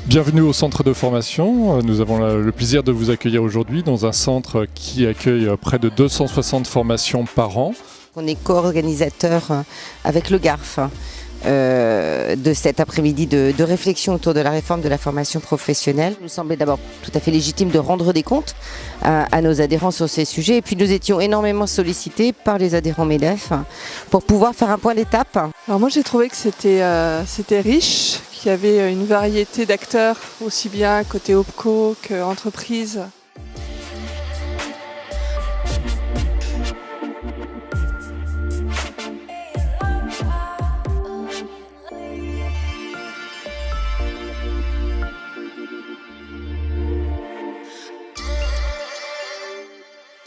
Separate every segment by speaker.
Speaker 1: Bienvenue au centre de formation. Nous avons le plaisir de vous accueillir aujourd'hui dans un centre qui accueille près de 260 formations par an.
Speaker 2: On est co-organisateur avec le GARF de cet après-midi de réflexion autour de la réforme de la formation professionnelle. Il nous semblait d'abord tout à fait légitime de rendre des comptes à nos adhérents sur ces sujets. Et puis nous étions énormément sollicités par les adhérents MEDEF pour pouvoir faire un point d'étape.
Speaker 3: Alors moi j'ai trouvé que c'était riche, qu'il y avait une variété d'acteurs, aussi bien côté OPCO qu'entreprise.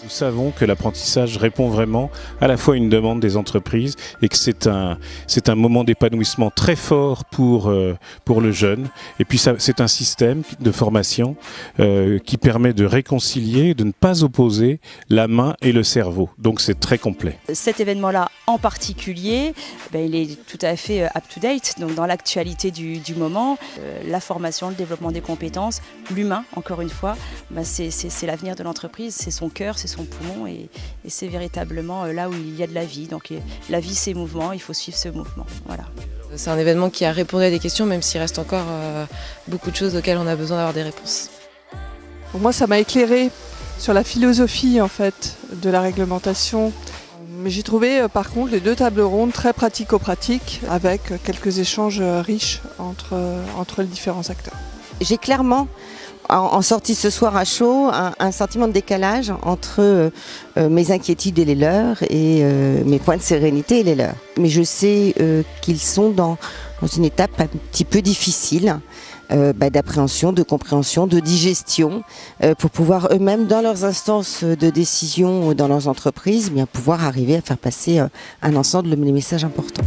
Speaker 4: Nous savons que l'apprentissage répond vraiment à la fois à une demande des entreprises et que c'est un moment d'épanouissement très fort pour le jeune. Et puis c'est un système de formation qui permet de réconcilier, de ne pas opposer la main et le cerveau. Donc c'est très complet.
Speaker 5: Cet événement-là en particulier, il est tout à fait up-to-date, donc dans l'actualité du moment. La formation, le développement des compétences, l'humain, encore une fois, c'est l'avenir de l'entreprise, c'est son cœur, c'est son poumon et c'est véritablement là où il y a de la vie. Donc la vie c'est mouvement, il faut suivre ce mouvement. Voilà.
Speaker 6: C'est un événement qui a répondu à des questions, même s'il reste encore beaucoup de choses auxquelles on a besoin d'avoir des réponses.
Speaker 3: Pour moi ça m'a éclairé sur la philosophie en fait de la réglementation. Mais j'ai trouvé par contre les deux tables rondes très pratico-pratiques avec quelques échanges riches entre les différents acteurs.
Speaker 2: J'ai clairement, en sortie ce soir à chaud, un sentiment de décalage entre mes inquiétudes et les leurs et mes points de sérénité et les leurs. Mais je sais qu'ils sont dans une étape un petit peu difficile d'appréhension, de compréhension, de digestion pour pouvoir eux-mêmes, dans leurs instances de décision, dans leurs entreprises, pouvoir arriver à faire passer un ensemble de messages importants.